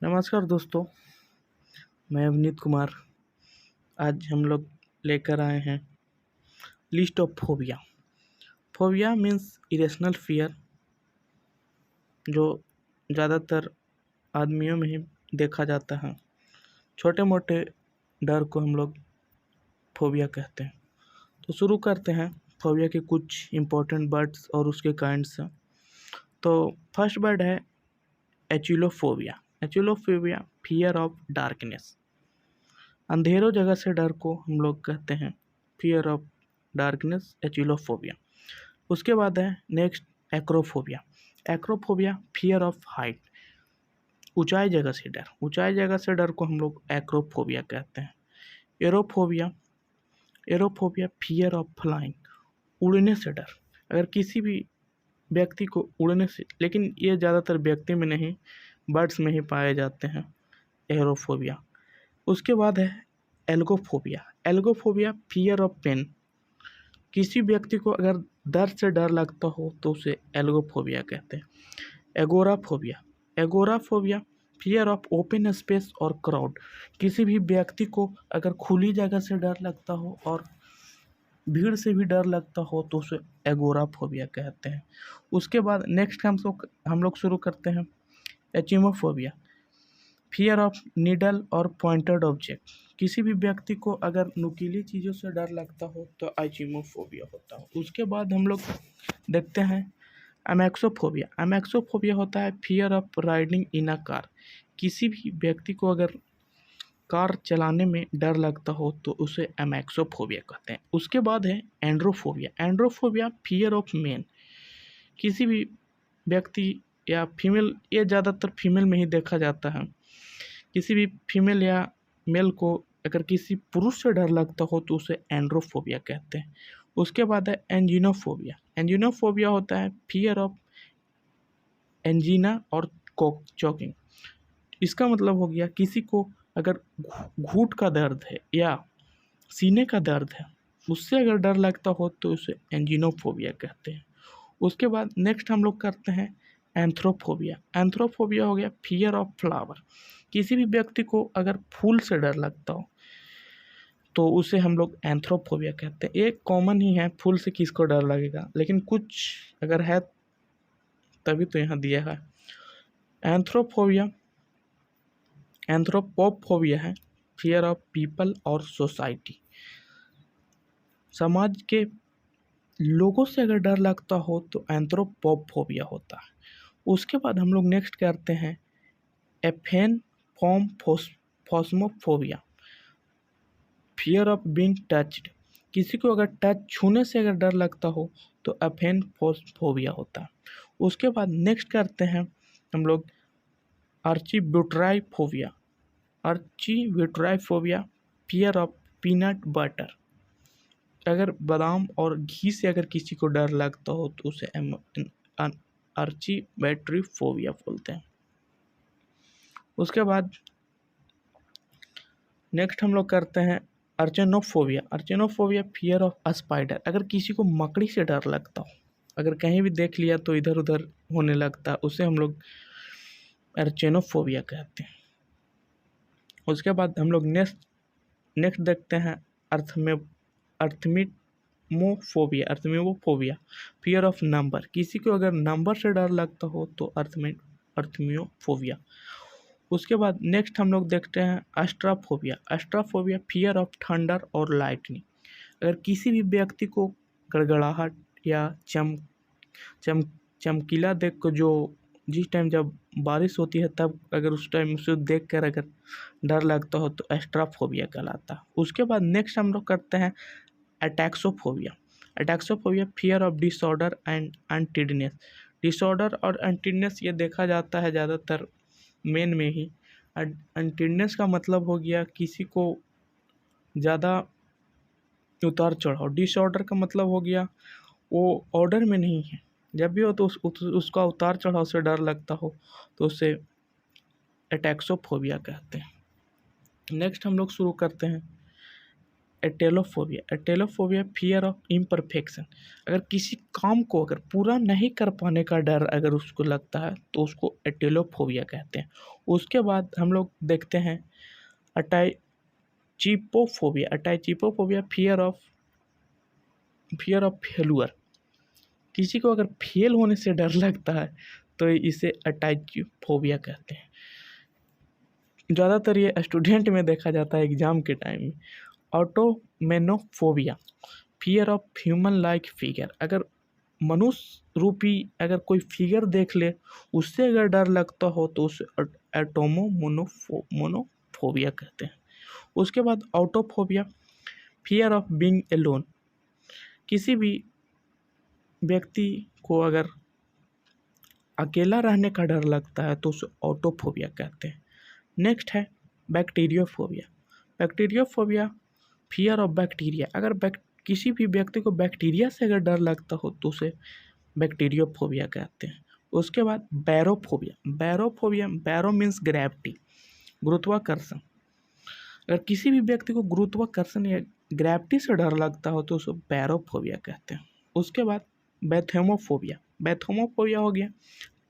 नमस्कार दोस्तों, मैं अवनीत कुमार। आज हम लोग लेकर आए हैं list of phobia. Phobia means irrational fear, जो ज़्यादातर आदमियों में ही देखा जाता है। छोटे मोटे डर को हम लोग फोबिया कहते हैं। तो शुरू करते हैं फोबिया के कुछ इम्पोर्टेंट वर्ड्स और उसके काइंड्स से। तो फर्स्ट वर्ड है एचिलोफोबिया। एचिलोफोबिया फियर ऑफ डार्कनेस, अंधेरों जगह से डर को हम लोग कहते हैं फियर ऑफ डार्कनेस, एचिलोफोबिया। उसके बाद है next acrophobia. Acrophobia fear of height, ऊंचाई जगह से डर। ऊंचाई जगह से डर को हम लोग एक्रोफोबिया कहते हैं। Aerophobia, aerophobia fear of flying, उड़ने से डर। अगर किसी भी व्यक्ति को उड़ने से, लेकिन ये ज़्यादातर व्यक्ति में नहीं, बर्ड्स में ही पाए जाते हैं एरोफोबिया। उसके बाद है algophobia. Algophobia fear of pain, किसी व्यक्ति को अगर दर्द से डर लगता हो तो उसे एल्गोफोबिया कहते हैं। Agoraphobia, agoraphobia fear of open space और क्राउड, किसी भी व्यक्ति को अगर खुली जगह से डर लगता हो और भीड़ से भी डर लगता हो तो उसे एगोराफोबिया कहते हैं। उसके बाद नेक्स्ट हम लोग शुरू करते हैं एचिमोफोबिया, फियर ऑफ नीडल और पॉइंटेड ऑब्जेक्ट, किसी भी व्यक्ति को अगर नुकीली चीज़ों से डर लगता हो तो एचिमोफोबिया होता है। उसके बाद हम लोग देखते हैं अमेक्सोफोबिया। अमेक्सोफोबिया होता है fear of riding in a car, किसी भी व्यक्ति को अगर कार चलाने में डर लगता हो तो उसे अमेक्सोफोबिया कहते हैं। उसके बाद है एंड्रोफोबिया। एंड्रोफोबिया फियर ऑफ मेन, किसी भी व्यक्ति या फीमेल, ये ज़्यादातर फीमेल में ही देखा जाता है। किसी भी फीमेल या मेल को अगर किसी पुरुष से डर लगता हो तो उसे एंड्रोफोबिया कहते हैं। उसके बाद है एंजिनोफोबिया। एंजिनोफोबिया होता है फियर ऑफ एंजीना और चॉकिंग, इसका मतलब हो गया किसी को अगर घूंट का दर्द है या सीने का दर्द है, उससे अगर डर लगता हो तो उसे एंजिनोफोबिया कहते हैं। उसके बाद नेक्स्ट हम लोग करते हैं एंथ्रोफोबिया। एंथ्रोफोबिया हो गया फियर ऑफ फ्लावर, किसी भी व्यक्ति को अगर फूल से डर लगता हो तो उसे हम लोग एंथ्रोफोबिया कहते हैं। एक कॉमन ही है, फूल से किसको डर लगेगा, लेकिन कुछ अगर है तभी तो यहाँ दिया है। एंथ्रोफोबिया, एंथ्रोपोफोबिया है फियर ऑफ पीपल और सोसाइटी, समाज के लोगों से अगर डर लगता हो तो एंथ्रोपोफोबिया होता है। उसके बाद हम लोग नेक्स्ट करते हैं aphenphosmphobia, fear of being touched, किसी को अगर टच छूने से अगर डर लगता हो तो एफेन फॉस्मोफोबिया होता है। उसके बाद नेक्स्ट करते हैं हम लोग आर्चीब्यूटराइफोबिया। आर्चीब्यूटराइफोबिया फियर ऑफ पीनट बटर, अगर बादाम और घी से अगर किसी को डर लगता हो तो उसे आर्चीब्यूटराइफोबिया बोलते हैं। उसके बाद नेक्स्ट हम लोग करते हैं अर्चेनोफोबिया। अर्चेनोफोबिया फियर ऑफ स्पाइडर, अगर किसी को मकड़ी से डर लगता हो, अगर कहीं भी देख लिया तो इधर उधर होने लगता है, उसे हम लोग अर्चेनोफोबिया कहते हैं। उसके बाद हम लोग नेक्स्ट देखते हैं अर्थमिमोफोबिया। अर्थमिमोफोबिया फियर ऑफ नंबर, किसी को अगर नंबर से डर लगता हो तो अर्थमिमोफोबिया। उसके बाद नेक्स्ट हम लोग देखते हैं एस्ट्राफोबिया। एस्ट्राफोबिया फियर ऑफ थंडर और लाइटनिंग, अगर किसी भी व्यक्ति को गड़गड़ाहट या चमकीला देख को, जो जिस टाइम जब बारिश होती है तब अगर उस टाइम उसे देख कर अगर डर लगता हो तो एस्ट्राफोबिया कहलाता है। उसके बाद नेक्स्ट हम लोग करते हैं ataxophobia. Ataxophobia fear of disorder and untidiness, disorder और अनटिडनेस ये देखा जाता है ज़्यादातर मेन में ही। अनटिडनेस का मतलब हो गया किसी को ज़्यादा उतार चढ़ाव, डिसऑर्डर का मतलब हो गया वो ऑर्डर में नहीं है, जब भी हो तो उसका उतार चढ़ाव से डर लगता हो तो उसे अटैक्सोफोबिया कहते हैं। नेक्स्ट हम लोग शुरू करते हैं एटेलोफोबिया फियर ऑफ इम्परफेक्शन। अगर किसी काम को अगर पूरा नहीं कर पाने का डर अगर उसको लगता है तो उसको एटेलोफोबिया कहते हैं। उसके बाद हम लोग देखते हैं अटैचिपोफोबिया फियर ऑफ फेलुअर। किसी को अगर फेल होने से डर लगता है तो इसे अटैचिपोफोबिया कहते हैं। ज़्यादातर ये स्टूडेंट में देखा जाता है एग्जाम के टाइम में। Automatonophobia fear of human like figure. अगर मनुष्य रूपी अगर कोई फिगर देख ले उससे अगर डर लगता हो तो उसे मोनोफोबिया कहते हैं। उसके बाद ऑटोफोबिया फियर ऑफ बीइंग एलोन। किसी भी व्यक्ति को अगर अकेला रहने का डर लगता है तो उसे ऑटोफोबिया कहते हैं। नेक्स्ट है बैक्टीरियोफोबिया फियर ऑफ बैक्टीरिया। अगर किसी भी व्यक्ति को बैक्टीरिया से अगर डर लगता हो तो उसे बैक्टीरियोफोबिया कहते हैं। उसके बाद बैरो मीन्स ग्रेविटी, गुरुत्वाकर्षण। अगर किसी भी व्यक्ति को गुरुत्वाकर्षण या ग्रेविटी से डर लगता हो तो उसे बैरोफोबिया कहते हैं। उसके बाद बैथोमोफोबिया हो गया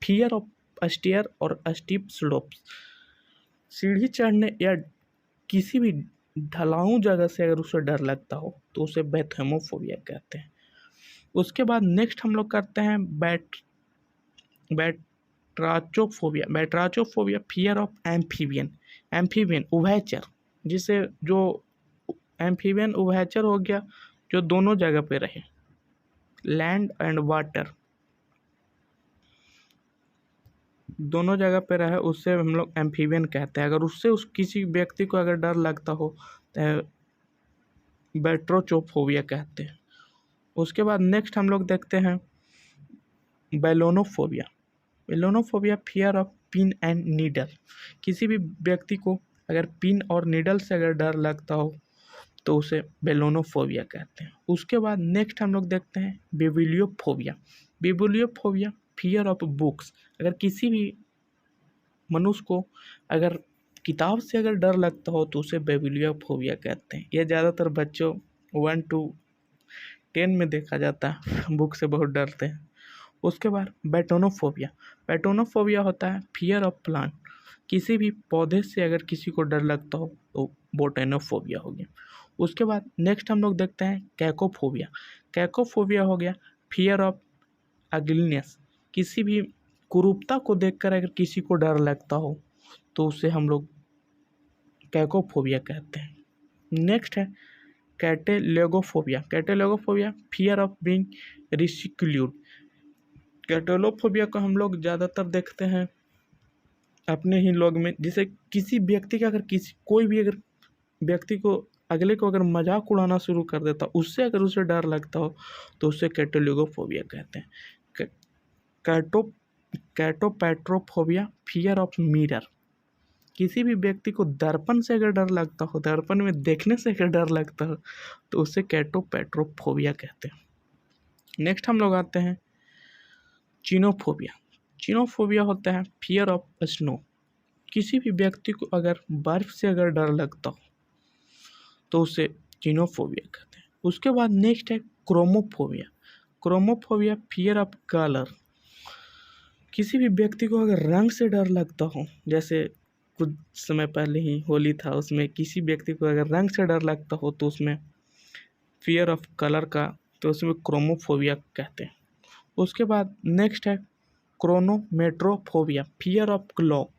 फियर ऑफ स्टेयर और स्टीप स्लोप्स। सीढ़ी चढ़ने या किसी भी ढलाऊ जगह से अगर उसे डर लगता हो तो उसे बैथोमोफोबिया कहते हैं। उसके बाद नेक्स्ट हम लोग करते हैं बैट्राचोफोबिया फियर ऑफ एम्फीबियन उभयचर। जिसे जो एम्फीबियन उभयचर हो गया जो दोनों जगह पे रहे, लैंड एंड वाटर दोनों जगह पे रहे, उससे हम लोग एम्फीबियन कहते हैं। अगर उससे किसी व्यक्ति को अगर डर लगता हो तो बैट्रोचोफोबिया कहते हैं। उसके बाद नेक्स्ट हम लोग देखते हैं belonephobia fear of pin and needle. किसी भी व्यक्ति को अगर पिन और नीडल से अगर डर लगता हो तो उसे बेलोनोफोबिया कहते हैं। उसके बाद नेक्स्ट हम लोग देखते हैं बिबुलियोफोबिया फियर ऑफ बुक्स। अगर किसी भी मनुष्य को अगर किताब से अगर डर लगता हो तो उसे बिबुलियोफोबिया कहते हैं। यह ज़्यादातर बच्चों 1 to 10 में देखा जाता है, बुक से बहुत डरते हैं। उसके बाद बैटोनोफोबिया होता है फियर ऑफ प्लांट। किसी भी पौधे से अगर किसी को डर लगता हो तो बोटेनोफोबिया हो गया। उसके बाद नेक्स्ट हम लोग देखते हैं कैकोफोबिया हो गया फियर ऑफ अगलीनेस। किसी भी कुरूपता को देखकर अगर किसी को डर लगता हो तो उसे हम लोग कैकोफोबिया कहते हैं। नेक्स्ट है कैटेलोगोफोबिया फियर ऑफ बीइंग रिस्क्यूड। कैटेलोफोबिया को हम लोग ज़्यादातर देखते हैं अपने ही लोग में। जैसे किसी व्यक्ति का अगर कोई भी अगर व्यक्ति को अगले को अगर मजाक उड़ाना शुरू कर देता उससे अगर उसे डर लगता हो तो उसे कैटेलोगोफोबिया कहते हैं। कैटोपैट्रोफोबिया फियर ऑफ मिरर। किसी भी व्यक्ति को दर्पण से अगर डर लगता हो, दर्पण में देखने से अगर डर लगता हो तो उसे कैटोपैट्रोफोबिया कहते हैं। नेक्स्ट हम लोग आते हैं चिनोफोबिया होता है फियर ऑफ स्नो। किसी भी व्यक्ति को अगर बर्फ से अगर डर लगता हो तो उसे चिनोफोबिया कहते हैं। उसके बाद नेक्स्ट है क्रोमोफोबिया फियर ऑफ कलर। किसी भी व्यक्ति को अगर रंग से डर लगता हो, जैसे कुछ समय पहले ही होली था, उसमें किसी व्यक्ति को अगर रंग से डर लगता हो तो उसमें फियर ऑफ कलर का तो उसमें क्रोमोफोबिया कहते हैं। उसके बाद नेक्स्ट है क्रोनोमेट्रोफोबिया फियर ऑफ क्लॉक।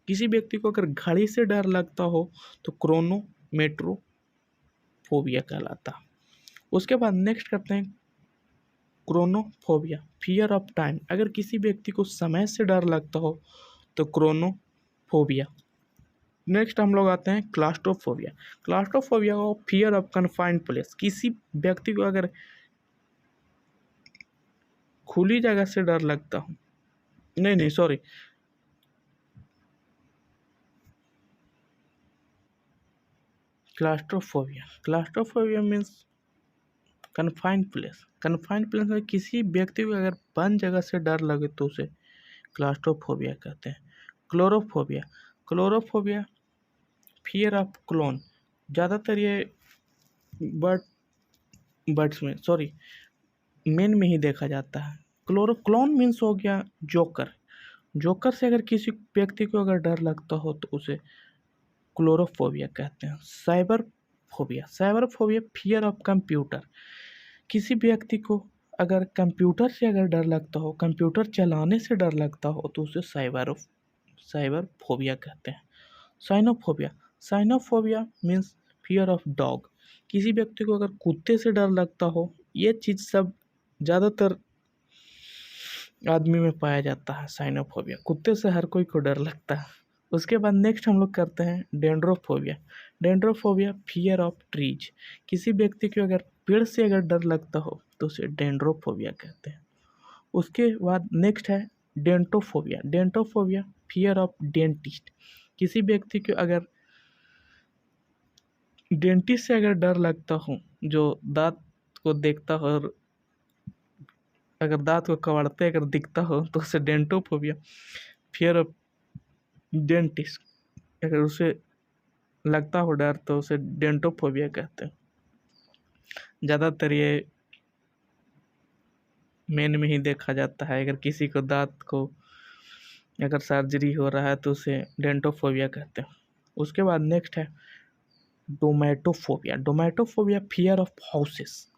किसी व्यक्ति को अगर घड़ी से डर लगता हो तो क्रोनोमेट्रोफोबिया कहलाता। उसके बाद नेक्स्ट करते हैं क्रोनोफोबिया फियर ऑफ टाइम। अगर किसी व्यक्ति को समय से डर लगता हो तो क्रोनोफोबिया। नेक्स्ट हम लोग आते हैं क्लास्ट्रोफोबिया को फियर ऑफ कन्फाइंड प्लेस। किसी व्यक्ति को अगर खुली जगह से डर लगता हो, क्लास्ट्रोफोबिया मीन्स कन्फाइंड प्लेस में किसी व्यक्ति को अगर बंद जगह से डर लगे तो उसे क्लास्ट्रोफोबिया कहते हैं। क्लोरोफोबिया फियर ऑफ क्लोन। ज़्यादातर ये बर्ड्स में सॉरी मेन में ही देखा जाता है। क्लोन मीन्स हो गया जोकर। जोकर से अगर किसी व्यक्ति को अगर डर लगता हो तो उसे क्लोरोफोबिया कहते हैं। Cyber phobia fear of computer. किसी व्यक्ति को अगर कंप्यूटर से अगर डर लगता हो, कंप्यूटर चलाने से डर लगता हो तो उसे साइबर फोबिया कहते हैं। Sinophobia means fear of dog. किसी व्यक्ति को अगर कुत्ते से डर लगता हो, ये चीज़ सब ज़्यादातर आदमी में पाया जाता है। साइनोफोबिया, कुत्ते से हर कोई को डर लगता है। उसके बाद नेक्स्ट हम लोग करते हैं डेंड्रोफोबिया फियर ऑफ ट्रीज। किसी व्यक्ति को अगर पेड़ से अगर डर लगता हो तो उसे डेंड्रोफोबिया कहते हैं। उसके बाद नेक्स्ट है डेंटोफोबिया फियर ऑफ डेंटिस्ट। किसी व्यक्ति को अगर डेंटिस्ट से अगर डर लगता हो, जो दांत को देखता हो और अगर दांत को कबाड़ते अगर दिखता हो तो उसे डेंटोफोबिया फियर ऑफ डेंटिस्ट। अगर उसे लगता हो डर तो उसे डेंटोफोबिया कहते हैं। ज़्यादातर ये मेन में ही देखा जाता है। अगर किसी को दांत को अगर सर्जरी हो रहा है तो उसे डेंटोफोबिया कहते हैं। उसके बाद नेक्स्ट है डोमेटोफोबिया फियर ऑफ हाउसेस।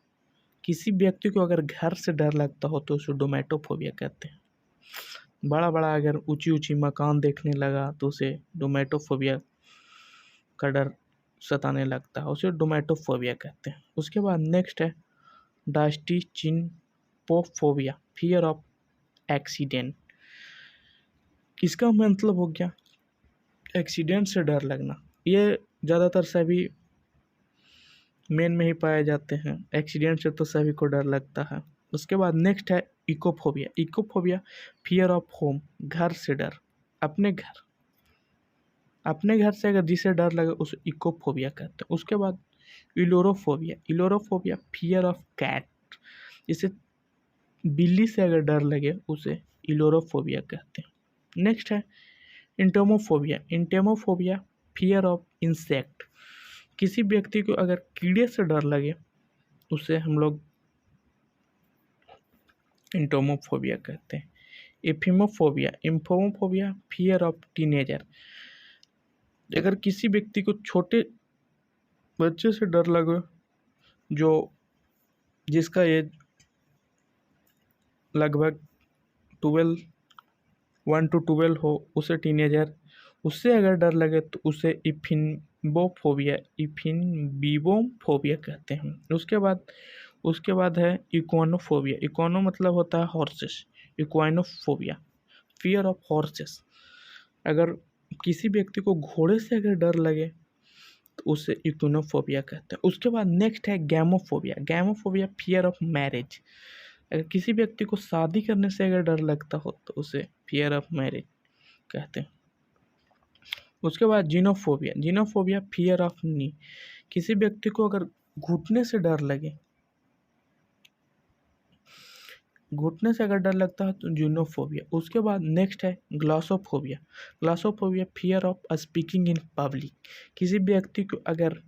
किसी व्यक्ति को अगर घर से डर लगता हो तो उसे डोमेटोफोबिया कहते हैं। बड़ा बड़ा अगर ऊंची ऊंची मकान देखने लगा तो उसे डोमेटोफोबिया का डर सताने लगता है, उसे डोमेटोफोबिया कहते हैं। उसके बाद नेक्स्ट है डास्टिचिनोफोबिया फियर ऑफ एक्सीडेंट। इसका मतलब हो गया एक्सीडेंट से डर लगना। ये ज़्यादातर सभी मेन में ही पाए जाते हैं। एक्सीडेंट से तो सभी को डर लगता है। उसके बाद नेक्स्ट है इकोफोबिया फियर ऑफ होम। घर से डर, अपने घर से अगर जिसे डर लगे उसे इकोफोबिया कहते हैं। उसके बाद इलोरोफोबिया फियर ऑफ कैट। जिसे बिल्ली से अगर डर लगे उसे इलोरोफोबिया कहते हैं। नेक्स्ट है इंटेमोफोबिया फियर ऑफ इंसेक्ट। किसी व्यक्ति को अगर कीड़े से डर लगे उसे हम लोग इंटोमोफोबिया कहते हैं। इम्फोमोफोबिया फियर ऑफ टीनेजर। अगर किसी व्यक्ति को छोटे बच्चे से डर लगे जिसका एज लगभग 1 to 12 हो, उसे टीनेजर, उससे अगर डर लगे तो उसे इफिनबोफोबिया कहते हैं। उसके बाद है इक्वानोफोबिया। इक्वानो मतलब होता है horses. Equinophobia fear of horses. अगर किसी व्यक्ति को घोड़े से अगर डर लगे तो उसे इक्विनोफोबिया कहते हैं। उसके बाद नेक्स्ट है गैमोफोबिया फियर ऑफ मैरिज। अगर किसी व्यक्ति को शादी करने से अगर डर लगता हो तो उसे फियर ऑफ मैरिज कहते हैं। उसके बाद जीनोफोबिया फियर ऑफ नी। किसी व्यक्ति को अगर घुटने से अगर डर लगता है तो जीनोफोबिया। उसके बाद नेक्स्ट है glossophobia fear of speaking in public. किसी व्यक्ति को अगर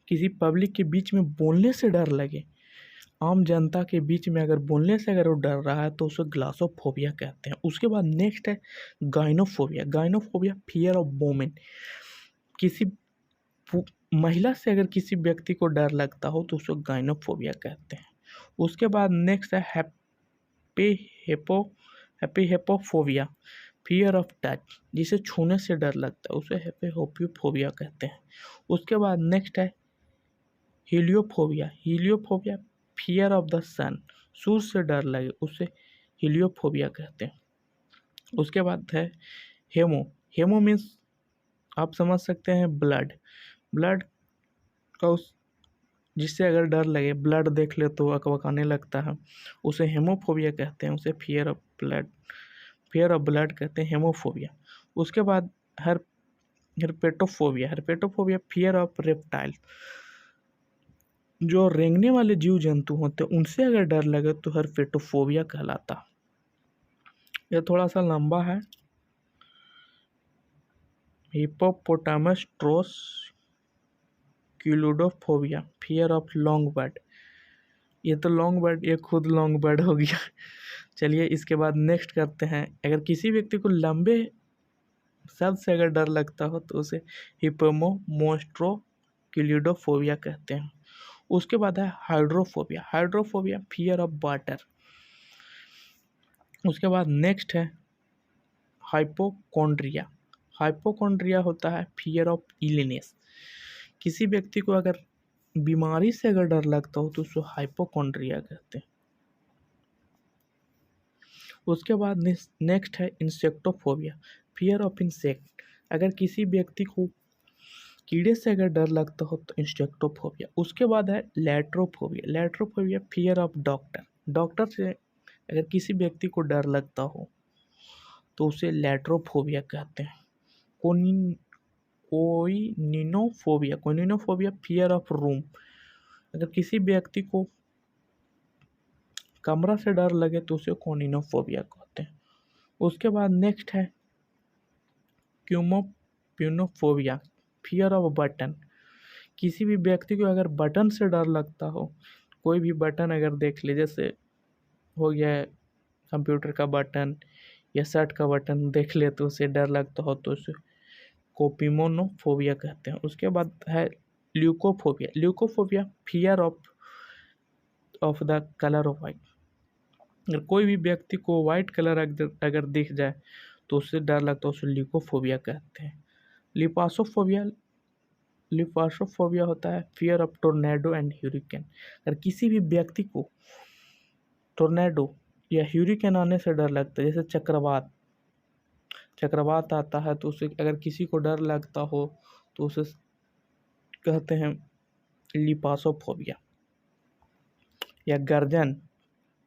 किसी पब्लिक के बीच में बोलने से डर लगे, आम जनता के बीच में अगर बोलने से अगर वो डर रहा है तो उसे ग्लासोफोबिया कहते हैं। उसके बाद नेक्स्ट है गाइनोफोबिया फियर ऑफ वोमेन। किसी महिला से अगर किसी व्यक्ति को डर लगता हो तो उसे गाइनोफोबिया कहते हैं। उसके बाद नेक्स्ट है हेपेहेपोफोबिया फियर ऑफ टच। जिसे छूने से डर लगता है उसे हेपेहोपियोफोबिया कहते हैं। उसके बाद नेक्स्ट है हीलियोफोबिया फियर ऑफ द सन। सूर्य से डर लगे उसे हीलियोफोबिया कहते हैं। उसके बाद है हेमो मीन्स आप समझ सकते हैं ब्लड का जिससे अगर डर लगे, ब्लड देख ले तो अकबकाने लगता है, उसे हेमोफोबिया कहते हैं। उसे फियर ऑफ ब्लड कहते हैं, हेमोफोबिया। उसके बाद हर्पेटोफोबिया फियर ऑफ रेप्टाइल। जो रेंगने वाले जीव जंतु होते हैं उनसे अगर डर लगे तो हर्पेटोफोबिया कहलाता। यह थोड़ा सा लंबा है। Hippopotomonstrosesquippedaliophobia, fear of long word. ये तो लॉन्ग बर्ड, ये खुद लॉन्ग बर्ड हो गया। चलिए इसके बाद नेक्स्ट करते हैं। अगर किसी व्यक्ति को लंबे शब्द से अगर डर लगता हो तो उसे हिप्पोमोन्स्ट्रोक्यूलिडोफोबिया कहते हैं। उसके बाद है hydrophobia. Hydrophobia fear of water. उसके बाद नेक्स्ट है हाइपोकॉन्ड्रिया। हाइपोकॉन्ड्रिया होता है फियर ऑफ इलनेस। किसी व्यक्ति को अगर बीमारी से अगर डर लगता हो तो उसको हाइपोकॉन्ड्रिया कहते हैं। उसके बाद नेक्स्ट है इंसेक्टोफोबिया, फियर ऑफ इंसेक्ट। अगर किसी व्यक्ति को कीड़े से अगर डर लगता हो तो इंसेक्टोफोबिया। उसके बाद है लैट्रोफोबिया। लैट्रोफोबिया फियर ऑफ डॉक्टर। डॉक्टर से अगर किसी व्यक्ति को डर लगता हो तो उसे लैट्रोफोबिया कहते हैं। कोइनिनोफोबिया। कोइनिनोफोबिया फियर ऑफ रूम। अगर किसी व्यक्ति को कमरा से डर लगे तो उसे कोइनिनोफोबिया कहते हैं। उसके बाद नेक्स्ट है क्यूमोप्यूनोफोबिया, फियर ऑफ बटन। किसी भी व्यक्ति को अगर बटन से डर लगता हो, कोई भी बटन अगर देख ले, जैसे हो गया है कंप्यूटर का बटन या शर्ट का बटन देख ले तो उसे डर लगता हो तो उसे कोपिमोनोफोबिया कहते हैं। उसके बाद है leukophobia. Leukophobia fear of the colour of white. अगर कोई भी व्यक्ति को वाइट कलर अगर दिख जाए तो उससे डर लगता है, उसे ल्यूकोफोबिया कहते हैं। लिपासोफोबिया। लिपासोफोबिया होता है फियर ऑफ टोर्नेडो एंड ह्यूरिकेन। अगर किसी भी व्यक्ति को टोर्नेडो या ह्यूरिकेन आने से डर लगता है, जैसे चक्रवात आता है तो उसे अगर किसी को डर लगता हो तो उसे कहते हैं लिपासोफोबिया। या गर्जन,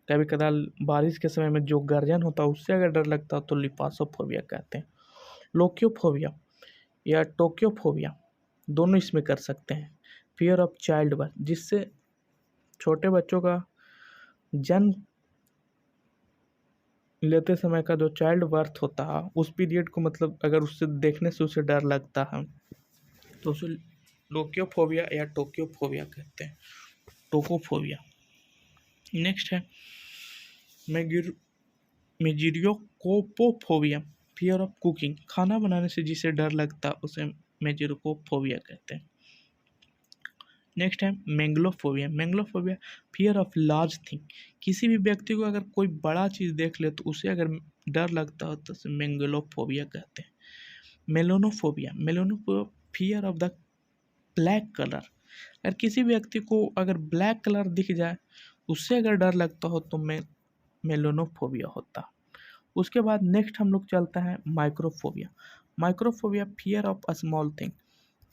कभी कदार बारिश के समय में जो गर्जन होता है उससे अगर डर लगता हो तो लिपासोफोबिया कहते हैं। लोक्योफोबिया या टोक्योफोबिया, दोनों इसमें कर सकते हैं। फियर ऑफ चाइल्ड बर्थ, जिससे छोटे बच्चों का जन्म लेते समय का जो चाइल्ड बर्थ होता है उस पीरियड को, मतलब अगर उससे देखने से उसे डर लगता है तो उसे लोक्योफोबिया या टोक्योफोबिया कहते हैं। टोकोफोबिया। नेक्स्ट है मेजिरियोकोपोफोबिया, फियर ऑफ कुकिंग। खाना बनाने से जिसे डर लगता है उसे मेजिरियोकोफोबिया कहते हैं। नेक्स्ट है मेंगलोफोबिया। मेंगलोफोबिया फियर ऑफ लार्ज थिंग। किसी भी व्यक्ति को अगर कोई बड़ा चीज़ देख ले तो उसे अगर डर लगता हो तो उसे मेंगलोफोबिया कहते हैं। Melanophobia. Melanophobia fear of the black colour. अगर किसी व्यक्ति को अगर ब्लैक कलर दिख जाए उससे अगर डर लगता हो तो मेलोनोफोबिया होता। उसके बाद नेक्स्ट हम लोग चलते हैं microphobia. Microphobia fear of a small thing.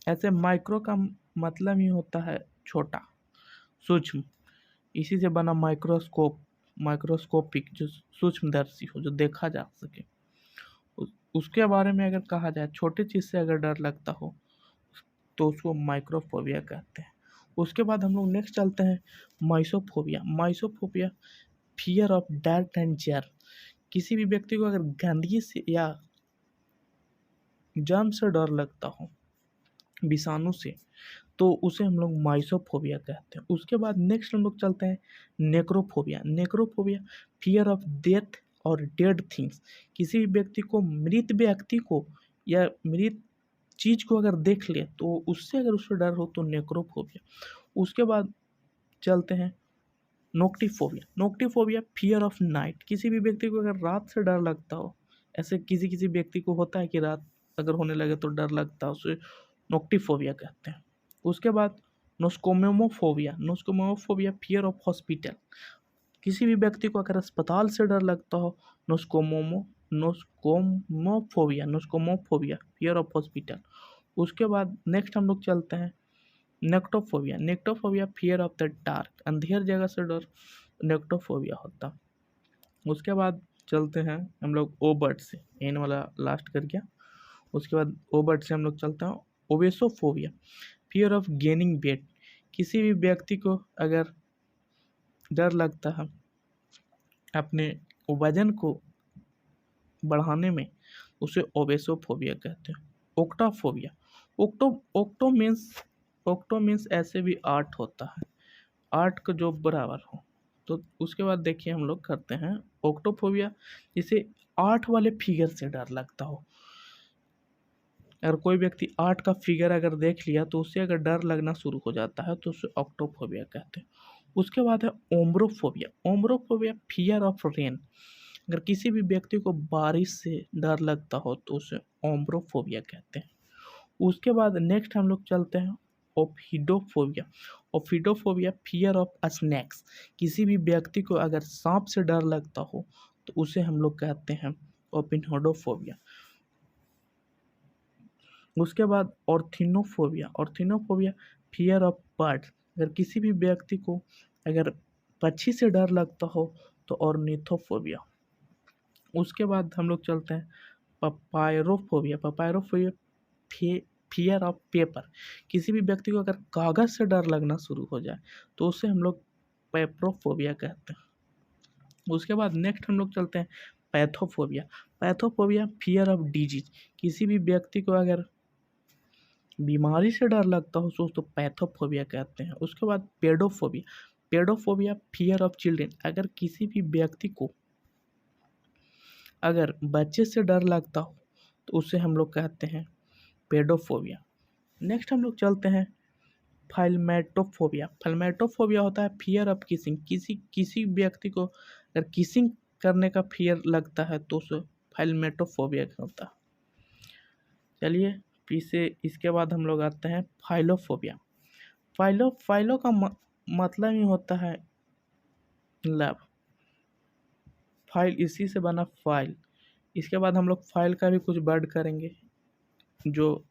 ऐसे माइक्रो का मतलब ही होता है छोटा, सूक्ष्म। इसी से बना माइक्रोस्कोप, माइक्रोस्कोपिक, जो सूक्ष्मदर्शी हो, जो देखा जा सके। उसके बारे में अगर कहा जाए, छोटे चीज़ से अगर डर लगता हो तो उसको माइक्रोफोबिया कहते हैं। उसके बाद हम लोग नेक्स्ट चलते हैं mysophobia. Mysophobia fear of dirt and germ. किसी भी व्यक्ति को अगर गंदगी से या जर्म से डर लगता हो, विषाणु से, तो उसे हम लोग माइसोफोबिया कहते हैं। उसके बाद नेक्स्ट हम लोग चलते हैं necrophobia. Necrophobia fear of death और डेड थिंग्स। किसी भी व्यक्ति को, मृत व्यक्ति को या मृत चीज़ को अगर देख ले तो उससे अगर उसे डर हो तो नेक्रोफोबिया। उसके बाद चलते हैं नोक्टिफोबिया। नोक्टिफोबिया फियर ऑफ नाइट। किसी भी व्यक्ति को अगर रात से डर लगता हो, ऐसे किसी व्यक्ति को होता है कि रात अगर होने लगे तो डर लगता है, उसे नोक्टिफोबिया कहते हैं। उसके बाद नोस्कोमोफोबिया। नोस्कोमोफोबिया फियर ऑफ हॉस्पिटल। किसी भी व्यक्ति को अगर अस्पताल से डर लगता हो, नोस्कोमोफोबिया फियर ऑफ हॉस्पिटल। उसके बाद नेक्स्ट हम लोग चलते हैं नेक्टोफोबिया। नेक्टोफोबिया फियर ऑफ द डार्क। अंधेर जगह से डर नेक्टोफोबिया होता। उसके बाद चलते हैं हम लोग ओ बर्ड से, एन वाला लास्ट कर गया। उसके बाद ओ बर्ड से हम लोग चलते हैं ओबेसोफोबिया, फियर ऑफ गेनिंग वेट। किसी भी व्यक्ति को अगर डर लगता है अपने वजन को बढ़ाने में, उसे ओबेसोफोबिया कहते हैं। ओक्टाफोबिया। ओक्टो मीन्स ऑक्टो मीन्स ऐसे भी 8 होता है, 8 का जो बराबर हो। तो उसके बाद देखिए हम लोग करते हैं ऑक्टोफोबिया, जिसे 8 वाले फिगर से डर लगता हो। अगर कोई व्यक्ति 8 का फिगर अगर देख लिया तो उससे अगर डर लगना शुरू हो जाता है तो उसे ऑक्टोफोबिया कहते हैं। उसके बाद है ओम्ब्रोफोबिया। ओम्ब्रोफोबिया फियर ऑफ रेन। अगर किसी भी व्यक्ति को बारिश से डर लगता हो तो उसे ओम्ब्रोफोबिया कहते हैं। उसके बाद नेक्स्ट हम लोग चलते हैं ओफिडोफोबिया। ओफिडोफोबिया फियर ऑफ स्नैक्स। किसी भी व्यक्ति को अगर सांप से डर लगता हो तो उसे हम लोग कहते हैं ओपिनहोडोफोबिया। उसके बाद ऑर्थिनोफोबिया। ऑर्थिनोफोबिया फियर ऑफ बर्ड्स। अगर किसी भी व्यक्ति को अगर पक्षी से डर लगता हो तो ऑर्निथोफोबिया। उसके बाद हम लोग चलते हैं पपायरोफोबिया। पपायरोफोबिया फियर ऑफ पेपर। किसी भी व्यक्ति को अगर कागज़ से डर लगना शुरू हो जाए तो उसे हम लोग पेप्रोफोबिया कहते हैं। उसके बाद नेक्स्ट हम लोग चलते हैं पैथोफोबिया। पैथोफोबिया फियर ऑफ डिजीज। किसी भी व्यक्ति को अगर बीमारी से डर लगता हो तो उसको पैथोफोबिया कहते हैं। उसके बाद पेडोफोबिया। पेडोफोबिया फियर ऑफ चिल्ड्रेन। अगर किसी भी व्यक्ति को अगर बच्चे से डर लगता हो तो उसे हम लोग कहते हैं पेडोफोबिया। नेक्स्ट हम लोग चलते हैं फाइलमेटोफोबिया। फाइलमेटोफोबिया होता है फियर ऑफ किसिंग। किसी व्यक्ति को अगर किसिंग करने का फियर लगता है तो उसे फाइलमेटोफोबिया होता है। चलिए इसे इसके बाद हम लोग आते हैं फाइलोफोबिया। फाइलो का मतलब ही होता है लव। फाइल इसी से बना फाइल। इसके बाद हम लोग फाइल का भी कुछ वर्ड करेंगे, जो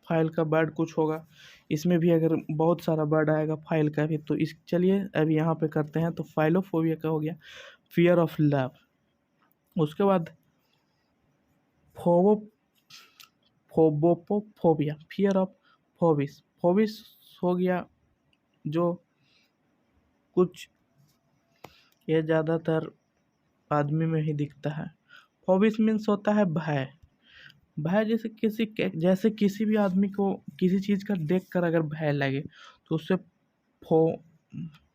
फाइल का वर्ड कुछ होगा। इसमें भी अगर बहुत सारा वर्ड आएगा फाइल का भी, तो इस चलिए अभी यहाँ पे करते हैं। तो फाइलोफोबिया का हो गया फियर ऑफ लव। उसके बाद फोबो फोबोपोफोबिया फियर ऑफ फोबिस। फोबिस हो गया जो कुछ ये ज़्यादातर आदमी में ही दिखता है। फोबिस मीन्स होता है भय। भय जैसे किसी भी आदमी को किसी चीज़ का देख कर अगर भय लगे तो उससे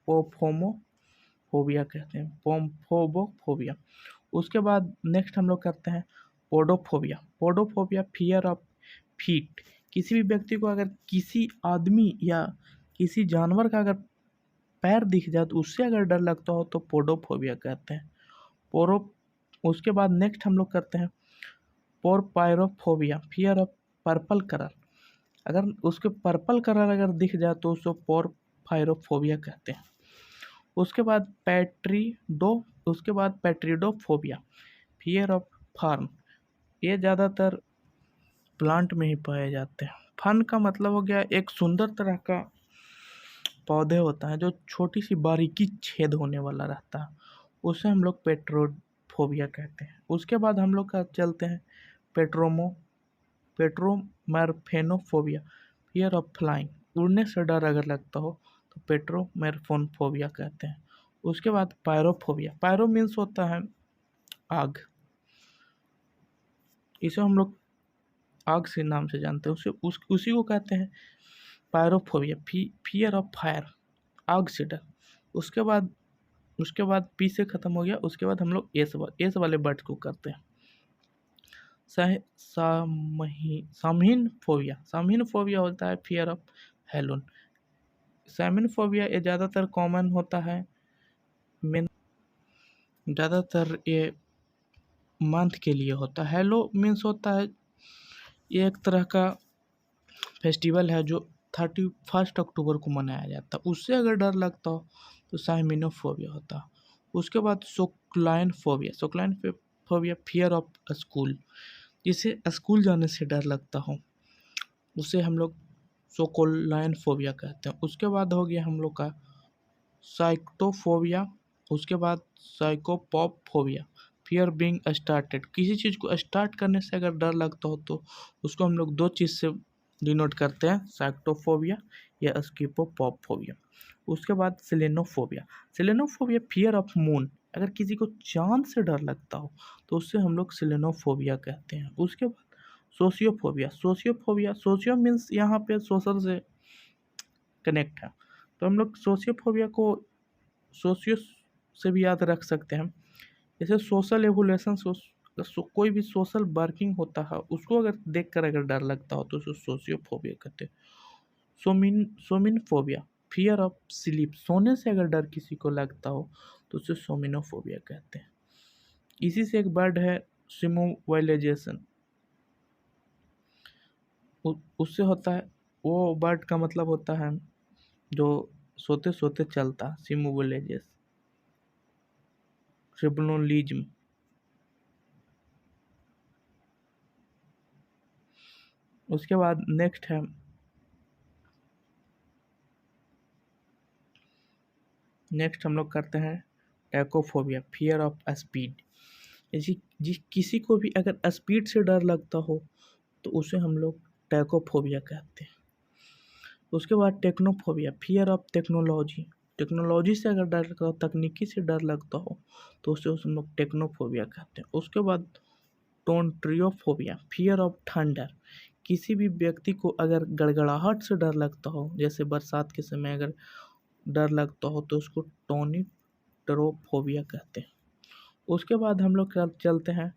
फोमोफोबिया कहते हैं, फोबोफोबिया। उसके बाद नेक्स्ट हम लोग करते हैं पोडोफोबिया। पोडोफोबिया फियर ऑफ फीट। किसी भी व्यक्ति को अगर किसी आदमी या किसी जानवर का अगर पैर दिख जाए तो उससे अगर डर लगता हो तो पोडोफोबिया कहते हैं। उसके बाद नेक्स्ट हम लोग करते हैं पोरपायरोफोबिया फियर ऑफ पर्पल कलर। अगर उसके पर्पल कलर अगर दिख जाए तो उसको पोरपायरोफोबिया कहते हैं। उसके बाद पैट्रिडोफोबिया फियर ऑफ फर्न। ये ज़्यादातर प्लांट में ही पाए जाते हैं। फर्न का मतलब हो गया एक सुंदर तरह का पौधे होता है जो छोटी सी बारीकी छेद होने वाला रहता है, उसे हम लोग पेट्रोफोबिया कहते हैं। उसके बाद हम लोग का चलते हैं पेट्रोमैरफेनोफोबिया फियर ऑफ फ्लाइंग। उड़ने से डर अगर लगता हो तो पेट्रोमैरफोनफोबिया कहते हैं। उसके बाद पायरोफोबिया। पायरो मीन्स होता है आग। इसे हम लोग आग से नाम से जानते हैं, उसी को कहते हैं पायरोफोबिया फियर ऑफ फायर, आग से डर। उसके बाद पी से ख़त्म हो गया। उसके बाद हम लोग एस वाले वर्ड को करते हैं सामहीन फोबिया होता है फियर ऑफ हेलोन। सामहीन फोबिया ये ज़्यादातर कॉमन होता है, ज़्यादातर ये मंथ के लिए होता है। हेलो मीन्स होता है ये एक तरह का फेस्टिवल है जो 31 अक्टूबर को मनाया जाता है, उससे अगर डर लगता हो तो साइमिनोफोबिया होता है। उसके बाद सोक्लाइन फोबिया फियर ऑफ स्कूल। जिसे स्कूल जाने से डर लगता हो उसे हम लोग सोकोलाइन फोबिया कहते हैं। उसके बाद हो गया हम लोग का साइक्टोफोबिया। उसके बाद साइकोपॉप फोबिया फियर बीइंग स्टार्टेड। किसी चीज़ को स्टार्ट करने से अगर डर लगता हो तो उसको हम लोग 2 चीज़ से डिनोट करते हैं, साइक्टोफोबिया या स्किपोपॉप। उसके बाद सेलेनोफोबिया फियर ऑफ मून। अगर किसी को चांद से डर लगता हो तो उससे हम लोग सेलेनोफोबिया कहते हैं। उसके बाद सोशियोफोबिया, सोशियो मीन्स यहाँ पे सोशल से कनेक्ट है, तो हम लोग सोशियोफोबिया को सोशियो से भी याद रख सकते हैं। जैसे सोशल एवोल्यूशन, कोई भी सोशल वर्किंग होता है उसको अगर देख कर अगर डर लगता हो तो उसको सोशियोफोबिया कहते हैं। सोमिनफोबिया, फियर ऑफ स्लीप, सोने से अगर डर किसी को लगता हो तो उसे सोमिनोफोबिया कहते हैं। इसी से एक वर्ड है सिमोवाइलाइजेशन, उससे होता है, वो वर्ड का मतलब होता है जो सोते सोते चलता, सिमोवाइलाइजेशन, ट्रिब्यूनलिज्म। उसके बाद नेक्स्ट है हम लोग करते हैं टैकोफोबिया, फियर ऑफ स्पीड। किसी को भी अगर स्पीड से डर लगता हो तो उसे हम लोग टैकोफोबिया कहते हैं। उसके बाद technophobia, fear of technology, technology से अगर डर लगता हो, तकनीकी से डर लगता हो तो उसे हम लोग टेक्नोफोबिया कहते हैं। उसके बाद टोन्ट्रियोफोबिया, फियर ऑफ थंडर, किसी भी व्यक्ति को अगर गड़गड़ाहट से डर लगता हो, जैसे बरसात के समय अगर डर लगता हो तो उसको टोनिट्रोफोबिया कहते हैं। उसके बाद हम लोग चलते हैं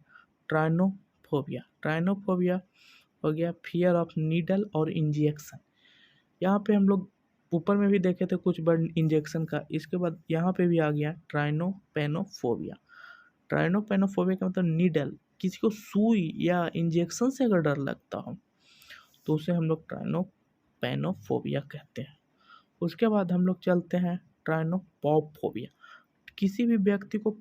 ट्राइनोफोबिया। ट्राइनोफोबिया हो गया फियर ऑफ नीडल और इंजेक्शन। यहाँ पे हम लोग ऊपर में भी देखे थे कुछ वर्ड इंजेक्शन का, इसके बाद यहाँ पे भी आ गया ट्राइनोपेनोफोबिया। ट्राइनोपेनोफोबिया का मतलब नीडल, किसी को सुई या इंजेक्शन से अगर डर लगता हो तो उसे हम लोग ट्राइनोपेनोफोबिया कहते हैं। उसके बाद हम लोग चलते हैं ट्राइनोपॉफोबिया, किसी भी व्यक्ति को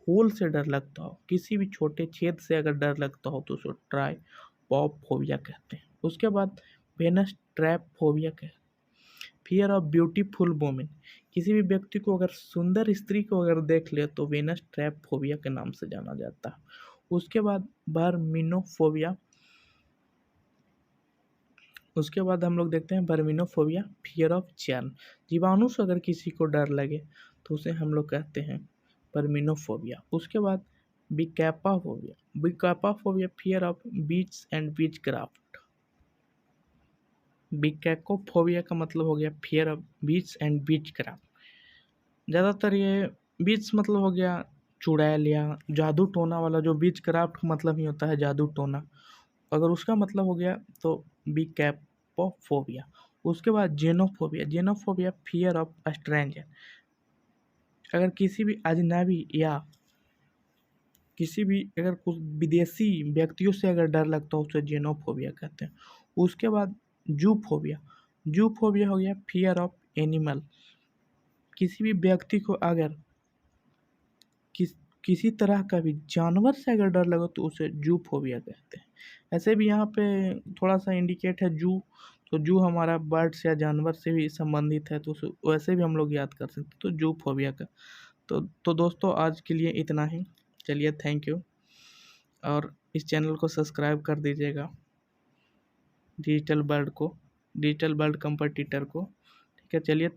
होल से डर लगता हो, किसी भी छोटे छेद से अगर डर लगता हो तो उसको ट्राइपॉफोबिया कहते हैं। उसके बाद वेनस ट्रैप फोबिया कहते हैं, फियर ऑफ ब्यूटीफुल वोमेन, किसी भी व्यक्ति को अगर सुंदर स्त्री को अगर देख ले तो वेनस ट्रैप फोबिया के नाम से जाना जाता है। उसके बाद बर्मिनोफोबिया, उसके बाद हम लोग देखते हैं बर्मिनोफोबिया, फियर ऑफ चर्म, जीवाणु से अगर किसी को डर लगे तो उसे हम लोग कहते हैं बर्मिनोफोबिया। उसके बाद बिकैपाफोबिया, बिकैपाफोबिया, fear of beach and beach craft. बिकैकोफोबिया का मतलब हो गया fear of beach and beach craft. ज़्यादातर ये बीच मतलब हो गया चुड़ैल या जादू टोना वाला, जो बीच क्राफ्ट का मतलब ही होता है जादू टोना, अगर उसका मतलब हो गया तो बिकैपोफोबिया। उसके बाद xenophobia, xenophobia fear of stranger, अगर किसी भी अजनबी या किसी भी अगर कुछ विदेशी व्यक्तियों से अगर डर लगता हो उसे जेनोफोबिया कहते हैं। उसके बाद जूफोबिया, जूफोबिया हो गया फियर ऑफ एनिमल, किसी भी व्यक्ति को अगर किसी तरह का भी जानवर से अगर डर लगे तो उसे जूफोबिया कहते हैं। ऐसे भी यहाँ पे थोड़ा सा इंडिकेट है जू, तो जू हमारा बर्ड्स या जानवर से भी संबंधित है, तो उसे वैसे भी हम लोग याद कर सकते हैं, तो जूफोबिया का। तो दोस्तों आज के लिए इतना ही, चलिए थैंक यू, और इस चैनल को सब्सक्राइब कर दीजिएगा, डिजिटल वर्ल्ड कॉम्पिटिटर को। ठीक है, चलिए।